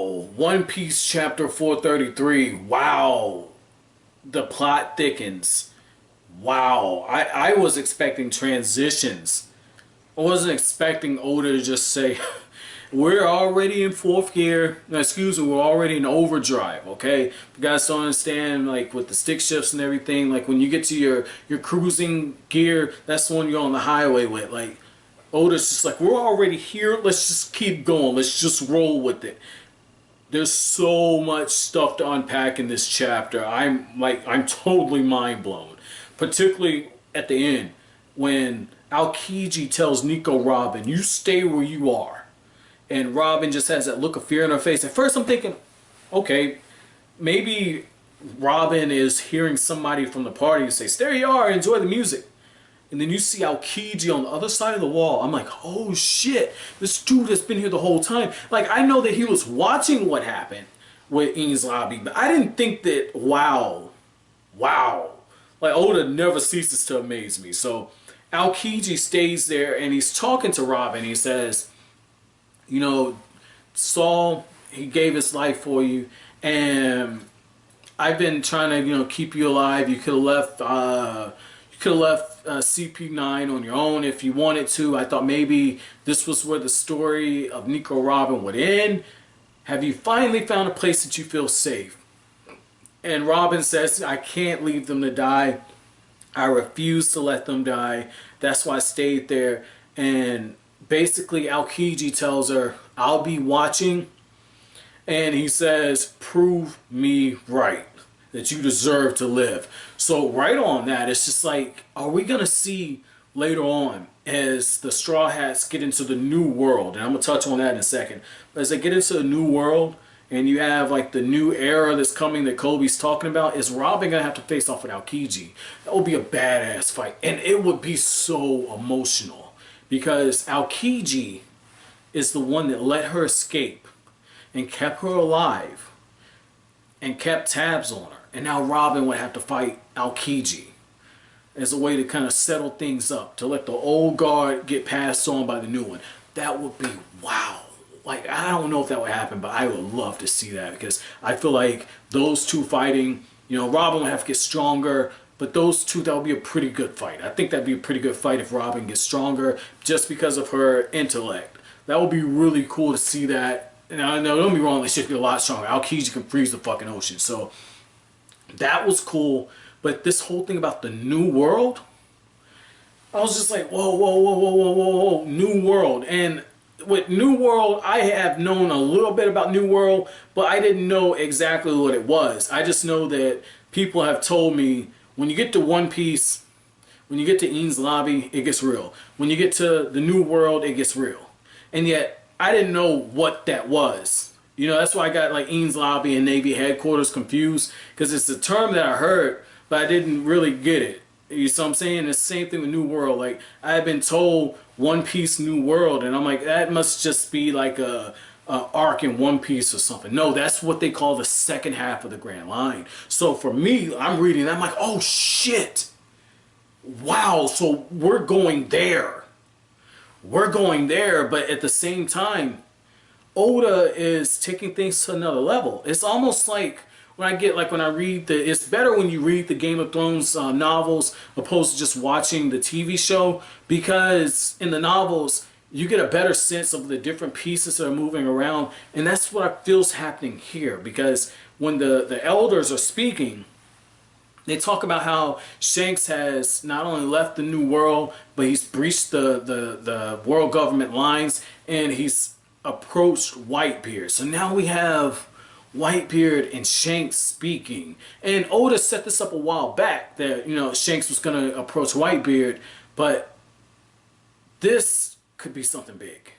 Wow, One Piece chapter 433. Wow, the plot thickens. Wow, I was expecting transitions. I wasn't expecting Oda to just say, we're already in fourth gear. No, excuse me, we're already in overdrive, okay? You guys don't understand, like, with the stick shifts and everything, like, when you get to your cruising gear, that's the one you're on the highway with. Like, Oda's just like, we're already here, let's just keep going. Let's just roll with it. There's so much stuff to unpack in this chapter. I'm totally mind blown. Particularly at the end, when Aokiji tells Nico Robin, you stay where you are. And Robin just has that look of fear in her face. At first I'm thinking, okay, maybe Robin is hearing somebody from the party say, there you are, enjoy the music. And then you see Aokiji on the other side of the wall. I'm like, oh shit, this dude has been here the whole time. Like, I know that he was watching what happened with Enies Lobby, but I didn't think that, wow. Like, Oda never ceases to amaze me. So Aokiji stays there and he's talking to Robin. He says, you know, Saul, he gave his life for you, and I've been trying to, you know, keep you alive. You could have left CP9 on your own if you wanted to. I thought maybe this was where the story of Nico Robin would end. Have you finally found a place that you feel safe? And Robin says, I can't leave them to die. I refuse to let them die. That's why I stayed there. And basically Aokiji tells her, I'll be watching. And he says, prove me right, that you deserve to live. So right on that, it's just like, are we going to see later on as the Straw Hats get into the new world? And I'm going to touch on that in a second. But as they get into the new world, and you have like the new era that's coming that Koby's talking about, is Robin going to have to face off with Aokiji? That would be a badass fight. And it would be so emotional. Because Aokiji is the one that let her escape and kept her alive and kept tabs on her. And now Robin would have to fight Aokiji as a way to kind of settle things up, to let the old guard get passed on by the new one. That would be wow. Like, I don't know if that would happen, but I would love to see that, because I feel like those two fighting, you know, Robin would have to get stronger, but those two, that would be a pretty good fight. I think that'd be a pretty good fight if Robin gets stronger just because of her intellect. That would be really cool to see that. And I know, don't be wrong, they should be a lot stronger. Aokiji can freeze the fucking ocean, so that was cool. But this whole thing about the new world, I was just like, whoa, new world. And with New World, I have known a little bit about New World, but I didn't know exactly what it was. I just know that people have told me, when you get to One Piece, when you get to Enies Lobby, it gets real. When you get to the New World, it gets real. And yet, I didn't know what that was. You know, that's why I got like Enies Lobby and Navy headquarters confused, because it's a term that I heard, but I didn't really get it. You see what I'm saying? The same thing with New World. Like, I had been told One Piece New World, and I'm like, that must just be like a arc in One Piece or something. No, that's what they call the second half of the Grand Line. So for me, I'm reading, I'm like, oh shit. Wow, so we're going there. We're going there, but at the same time, Oda is taking things to another level. It's almost like, when I read it's better when you read the Game of Thrones novels opposed to just watching the TV show, because in the novels you get a better sense of the different pieces that are moving around, and that's what I feel's happening here. Because when the elders are speaking, they talk about how Shanks has not only left the New World, but he's breached the world government lines, and he's approached Whitebeard. So now we have Whitebeard and Shanks speaking. And Oda set this up a while back that, you know, Shanks was going to approach Whitebeard, but this could be something big.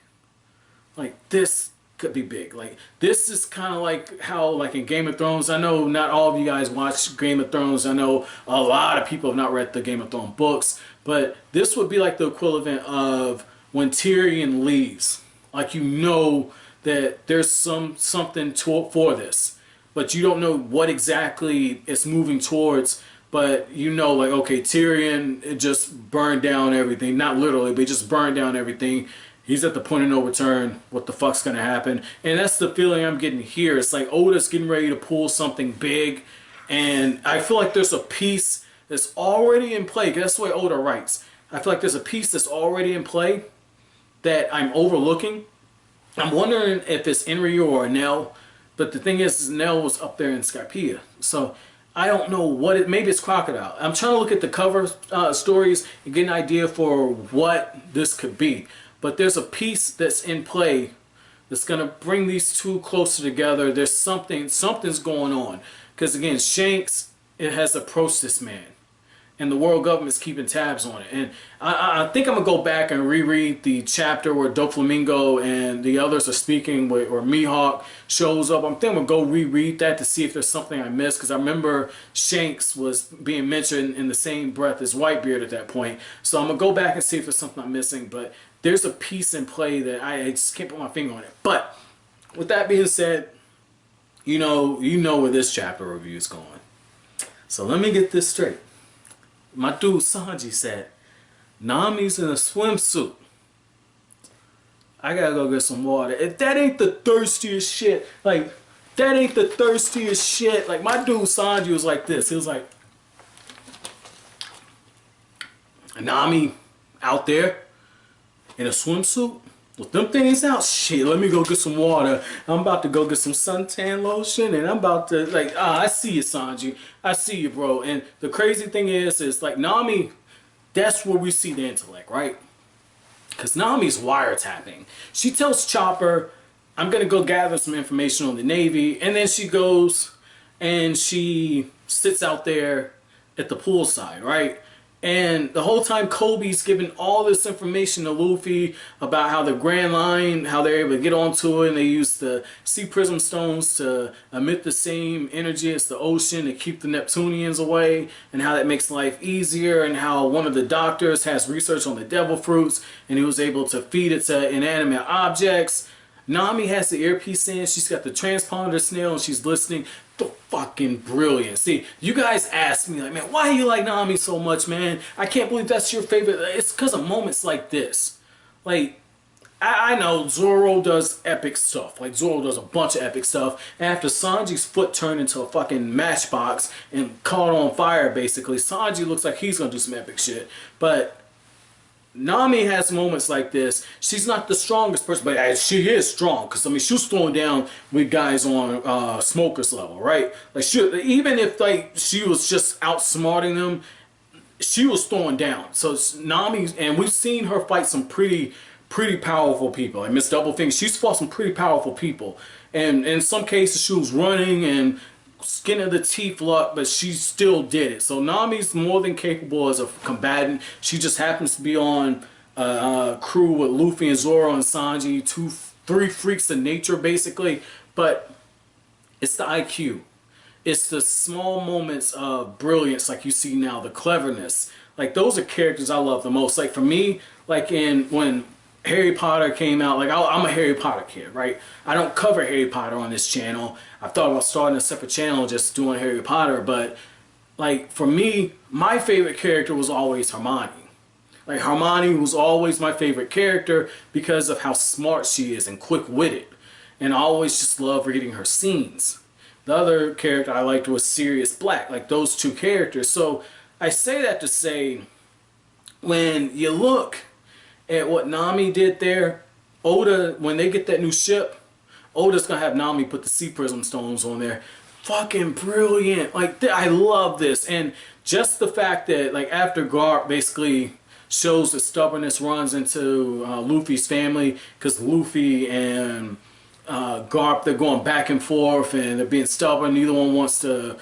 Like, this could be big. Like, this is kind of like how, like in Game of Thrones, I know not all of you guys watch Game of Thrones. I know a lot of people have not read the Game of Thrones books, but this would be like the equivalent of when Tyrion leaves. Like, you know that there's something for this, but you don't know what exactly it's moving towards. But you know, like, okay, Tyrion, it just burned down everything. Not literally, but he just burned down everything. he's at the point of no return. What the fuck's gonna happen? And that's the feeling I'm getting here. It's like Oda's getting ready to pull something big, and I feel like there's a piece that's already in play. That's the way Oda writes. I feel like there's a piece that's already in play that I'm overlooking. I'm wondering if it's Enryu or Enel, but the thing is Enel was up there in Skypiea, so I don't know what it. Maybe it's Crocodile. I'm trying to look at the cover stories and get an idea for what this could be. But there's a piece that's in play that's gonna bring these two closer together. There's something's going on. Because again, Shanks, it has approached this man, and the world government's keeping tabs on it. And I think I'm gonna go back and reread the chapter where Doflamingo and the others are speaking, where Mihawk shows up. I'm thinking I'm gonna go reread that to see if there's something I missed, because I remember Shanks was being mentioned in the same breath as Whitebeard at that point. So I'm gonna go back and see if there's something I'm missing. But there's a piece in play that I just can't put my finger on it. But with that being said, you know where this chapter review is going. So let me get this straight. My dude Sanji said, Nami's in a swimsuit. I gotta go get some water. If that ain't the thirstiest shit, like, that ain't the thirstiest shit. Like, my dude Sanji was like this. He was like, Nami out there in a swimsuit with them things out. Shit, let me go get some water. I'm about to go get some suntan lotion, and I'm about to, like, I see you, Sanji. I see you, bro. And the crazy thing is like, Nami, that's where we see the intellect, right? Because Nami's wiretapping. She tells Chopper, I'm going to go gather some information on the Navy, and then she goes and she sits out there at the poolside, right? And the whole time Koby's giving all this information to Luffy about how the Grand Line, how they're able to get onto it, and they use the sea prism stones to emit the same energy as the ocean to keep the Neptunians away, and how that makes life easier, and how one of the doctors has research on the devil fruits, and he was able to feed it to inanimate objects. Nami has the earpiece in, she's got the transponder snail, and she's listening. The fucking brilliant. See, you guys ask me, like, man, why do you like Nami so much, man? I can't believe that's your favorite. It's because of moments like this. Like, I know Zoro does epic stuff. Like, Zoro does a bunch of epic stuff. And after Sanji's foot turned into a fucking matchbox and caught on fire, basically, Sanji looks like he's gonna do some epic shit. But Nami has moments like this. She's not the strongest person, but she is strong. Because, I mean, she was throwing down with guys on Smoker's level, right? Like, even if, like, she was just outsmarting them, she was throwing down. So, Nami, and we've seen her fight some pretty powerful people. Like, Miss Doublefinger, she's fought some pretty powerful people. And in some cases, she was running and skin of the teeth luck, but she still did it. So Nami's more than capable as a combatant. She just happens to be on a crew with Luffy and Zoro and Sanji, three freaks of nature basically. But it's the IQ. It's the small moments of brilliance, like you see now, the cleverness. Like, those are characters I love the most. Like, for me, like when Harry Potter came out, like, I'm a Harry Potter kid, right? I don't cover Harry Potter on this channel. I thought about starting a separate channel just doing Harry Potter, but, like, for me, my favorite character was always Hermione. Like, Hermione was always my favorite character because of how smart she is and quick-witted. And I always just loved reading her scenes. The other character I liked was Sirius Black, like those two characters. So I say that to say, when you look at what Nami did there, Oda, when they get that new ship, Oda's gonna have Nami put the sea prism stones on there. Fucking brilliant. Like, I love this. And just the fact that, like, after Garp basically shows that stubbornness runs into Luffy's family, because Luffy and Garp, they're going back and forth and they're being stubborn. Neither one wants to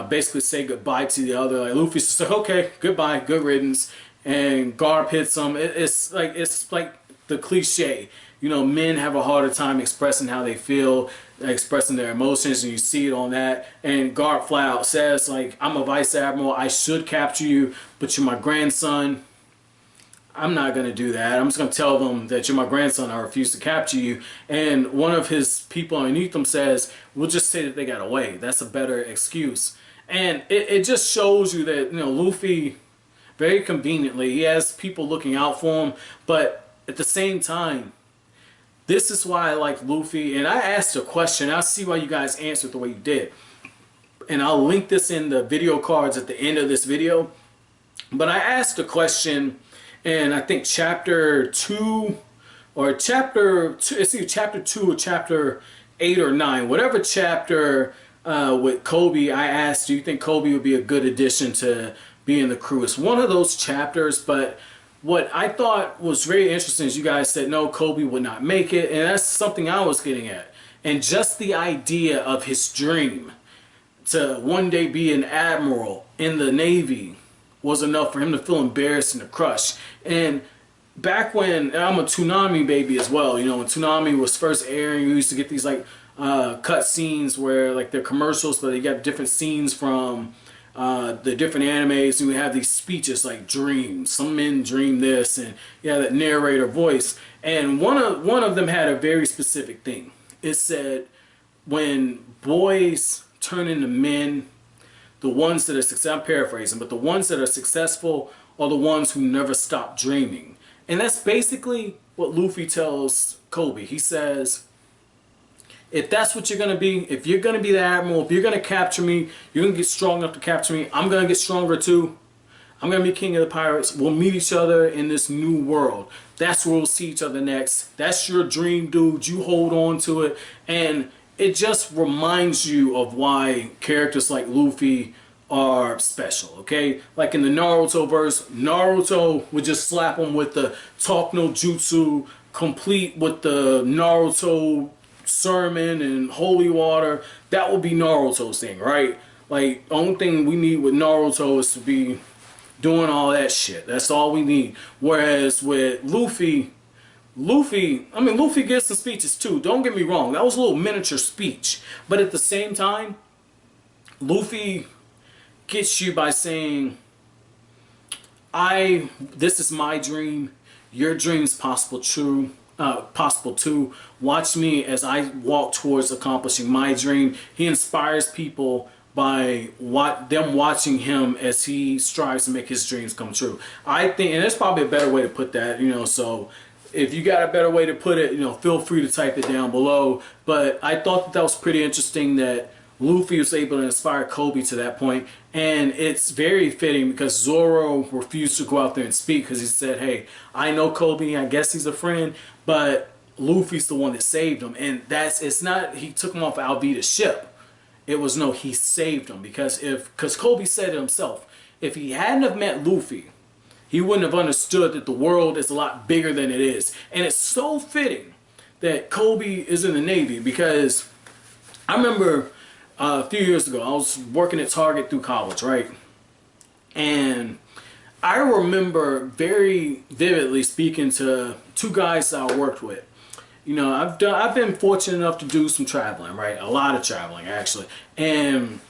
basically say goodbye to the other. Like, Luffy's just like, okay, goodbye, good riddance. And Garp hits him. It's like the cliche. You know, men have a harder time expressing how they feel, expressing their emotions, and you see it on that. And Garp flat out says, like, I'm a vice admiral, I should capture you, but you're my grandson. I'm not going to do that. I'm just going to tell them that you're my grandson, I refuse to capture you. And one of his people underneath him says, we'll just say that they got away. That's a better excuse. And it just shows you that, you know, Luffy, very conveniently, he has people looking out for him, but at the same time, this is why I like Luffy. And I asked a question. I'll see why you guys answered the way you did. And I'll link this in the video cards at the end of this video. But I asked a question, and I think chapter 2 or chapter 2, it's either chapter 2 or chapter 8 or 9, whatever chapter with Koby, I asked, do you think Koby would be a good addition to be in the crew? It's one of those chapters, but what I thought was very interesting is you guys said, no, Koby would not make it, and that's something I was getting at. And just the idea of his dream to one day be an admiral in the Navy was enough for him to feel embarrassed and to crush. And back when, and I'm a Toonami baby as well, you know, when Toonami was first airing, we used to get these like cut scenes where like they're commercials, but they got different scenes from the different animes, and we have these speeches like dreams, some men dream this, and yeah, that narrator voice. And one of them had a very specific thing. It said, when boys turn into men, the ones that are successful, I'm paraphrasing, but the ones that are successful are the ones who never stop dreaming. And that's basically what Luffy tells Koby. He says, if that's what you're going to be, if you're going to be the admiral, if you're going to capture me, you're going to get strong enough to capture me, I'm going to get stronger too. I'm going to be king of the pirates. We'll meet each other in this new world. That's where we'll see each other next. That's your dream, dude. You hold on to it. And it just reminds you of why characters like Luffy are special, okay? Like in the Naruto verse, Naruto would just slap him with the talk no jutsu, complete with the Naruto sermon and holy water. That would be Naruto's thing, right? Like, the only thing we need with Naruto is to be doing all that shit. That's all we need. Whereas with Luffy, I mean, Luffy gets some speeches too. Don't get me wrong. That was a little miniature speech. But at the same time, Luffy gets you by saying, this is my dream. Your dream's possible too. Watch me as I walk towards accomplishing my dream. He inspires people by them watching him as he strives to make his dreams come true. I think, and there's probably a better way to put that, you know, so if you got a better way to put it, you know, feel free to type it down below. But I thought that was pretty interesting that Luffy was able to inspire Koby to that point. And it's very fitting because Zoro refused to go out there and speak because he said, hey, I know Koby, I guess he's a friend, but Luffy's the one that saved him. And it's not, he took him off Alvida's ship. It was, no, he saved him because Koby said it himself, if he hadn't have met Luffy, he wouldn't have understood that the world is a lot bigger than it is. And it's so fitting that Koby is in the Navy because I remember a few years ago, I was working at Target through college, right? And I remember very vividly speaking to two guys that I worked with. You know, I've been fortunate enough to do some traveling, right? A lot of traveling, actually. And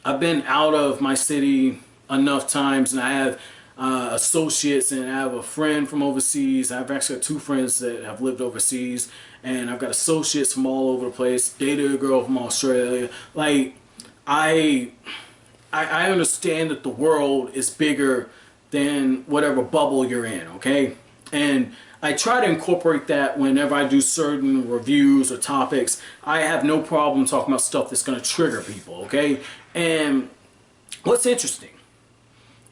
I've been out of my city enough times, and I have associates, and I have a friend from overseas. I've actually got two friends that have lived overseas, and I've got associates from all over the place. Dated a girl from Australia. Like, I understand that the world is bigger than whatever bubble you're in, okay? And I try to incorporate that whenever I do certain reviews or topics. I have no problem talking about stuff that's going to trigger people, okay? And what's interesting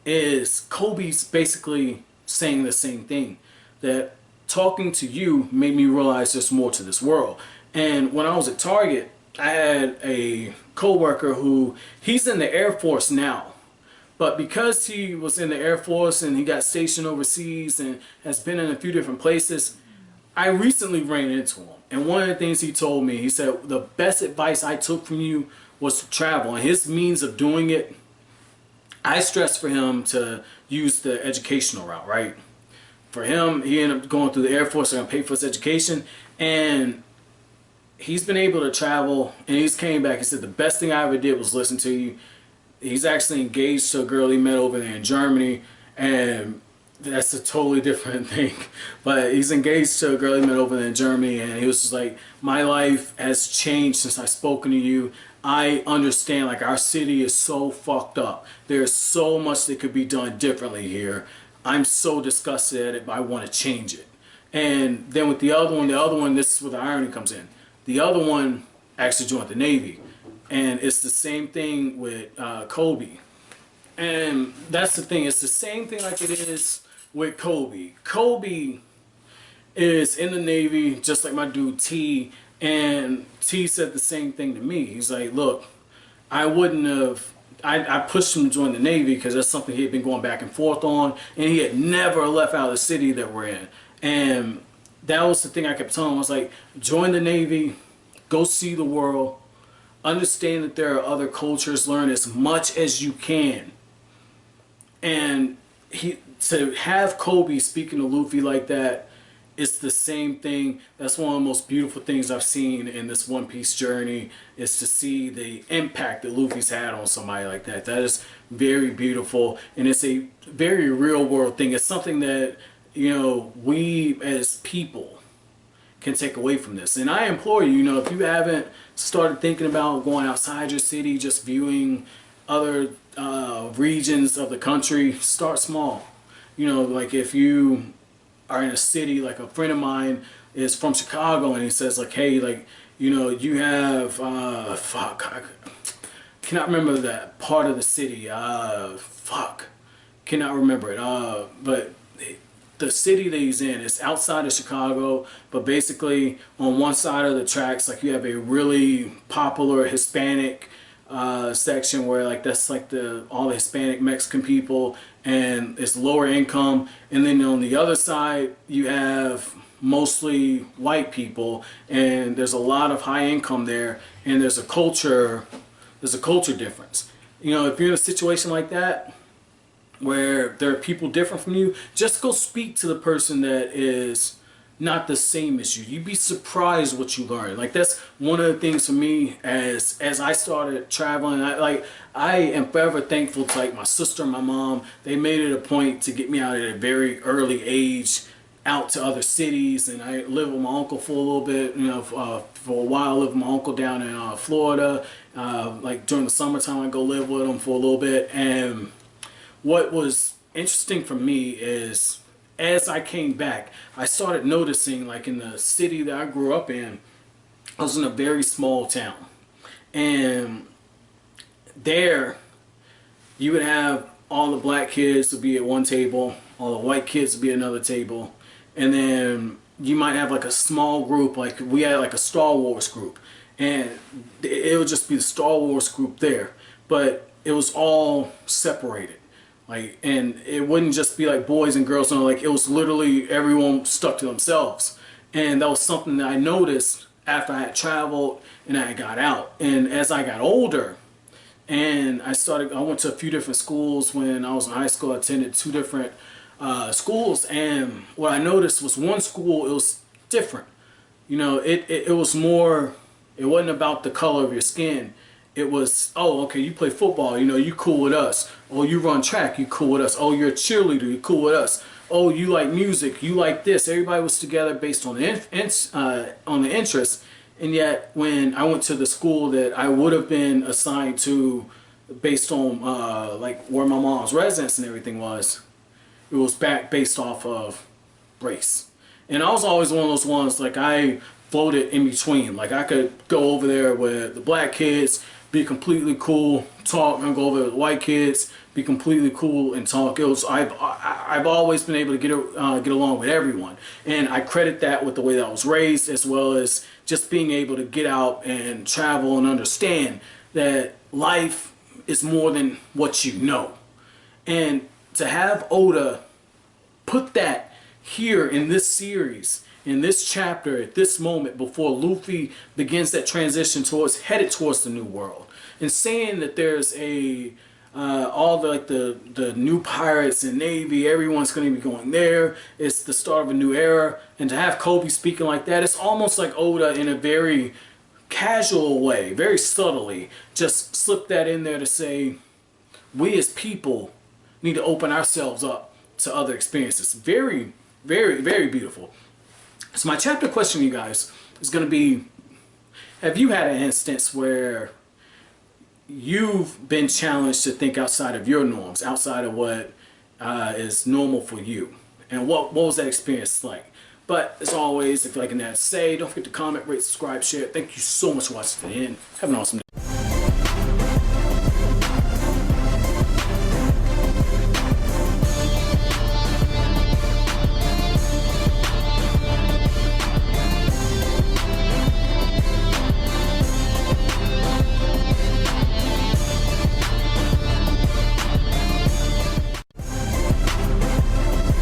is Koby's basically saying the same thing, that talking to you made me realize there's more to this world. And when I was at Target, I had a coworker who, he's in the Air Force now, but because he was in the Air Force and he got stationed overseas and has been in a few different places, I recently ran into him. And one of the things he told me, he said, the best advice I took from you was to travel. And his means of doing it, I stressed for him to use the educational route, right? For him, he ended up going through the Air Force, they're going to pay for his education, and he's been able to travel, and he's came back. He said, the best thing I ever did was listen to you. He's actually engaged to a girl he met over there in Germany, and that's a totally different thing. But he's engaged to a girl he met over there in Germany, and he was just like, my life has changed since I've spoken to you. I understand, like, our city is so fucked up. There's so much that could be done differently here. I'm so disgusted at it, but I want to change it. And then with the other one, this is where the irony comes in. The other one actually joined the Navy, and it's the same thing with Koby. And that's the thing. It's the same thing like it is with Koby. Koby is in the Navy, just like my dude T. And T said the same thing to me. He's like, look, I wouldn't have. I pushed him to join the Navy because that's something he had been going back and forth on, and he had never left out of the city that we're in. And that was the thing I kept telling him. I was like, join the Navy, go see the world, understand that there are other cultures, learn as much as you can. And to have Koby speaking to Luffy like that, it's the same thing. That's one of the most beautiful things I've seen in this One Piece journey, is to see the impact that Luffy's had on somebody like that. That is very beautiful, and it's a very real world thing. It's something that, you know, we as people can take away from this. And I implore you, you know, if you haven't started thinking about going outside your city, just viewing other regions of the country, start small. You know, like if you are in a city, like a friend of mine is from Chicago, and he says like, hey, like, you know, you have I cannot remember that part of the city, cannot remember it, but the city that he's in is outside of Chicago, but basically on one side of the tracks, like, you have a really popular Hispanic section where, like, that's like all the Hispanic Mexican people, and it's lower income. And then on the other side you have mostly white people, and there's a lot of high income there, and there's a culture difference. You know, if you're in a situation like that where there are people different from you, just go speak to the person that is not the same as you. You'd be surprised what you learn. Like, that's one of the things for me as I started traveling. I am forever thankful to, like, my sister and my mom. They made it a point to get me out at a very early age out to other cities, and I lived with my uncle for a little bit, you know, for a while. I lived with my uncle down in Florida. Like, during the summertime, I go live with him for a little bit. And what was interesting for me is, as I came back, I started noticing, like, in the city that I grew up in, I was in a very small town. And there, you would have all the black kids would be at one table, all the white kids would be at another table, and then you might have, like, a small group, like we had, like, a Star Wars group, and it would just be the Star Wars group there, but it was all separated. Like, and it wouldn't just be like boys and girls, no, like, it was literally everyone stuck to themselves. And that was something that I noticed after I had traveled and I got out. And as I got older, and I went to a few different schools. When I was in high school, I attended 2 different schools, and what I noticed was one school, it was different. You know, it was more, it wasn't about the color of your skin. It was, oh, okay, you play football, you know, you cool with us. Oh, you run track, you cool with us. Oh, you're a cheerleader, you cool with us. Oh, you like music, you like this. Everybody was together based on the interest. And yet, when I went to the school that I would have been assigned to based on like where my mom's residence and everything was, it was based off of race. And I was always one of those ones, like, I floated in between. Like, I could go over there with the black kids, be completely cool, talk, and go over with the white kids, be completely cool and talk. It was, I've always been able to get along with everyone, and I credit that with the way that I was raised, as well as just being able to get out and travel and understand that life is more than what you know. And to have Oda put that here in this series, in this chapter, at this moment, before Luffy begins that transition headed towards the new world, and saying that there's all the new pirates and navy, everyone's going to be going there. It's the start of a new era, and to have Koby speaking like that, it's almost like Oda, in a very casual way, very subtly, just slipped that in there to say, we as people need to open ourselves up to other experiences. Very, very, very beautiful. So my chapter question to you guys is going to be, have you had an instance where you've been challenged to think outside of your norms, outside of what is normal for you? And what was that experience like? But as always, if you like that, say, don't forget to comment, rate, subscribe, share. Thank you so much for watching to the end. Have an awesome day.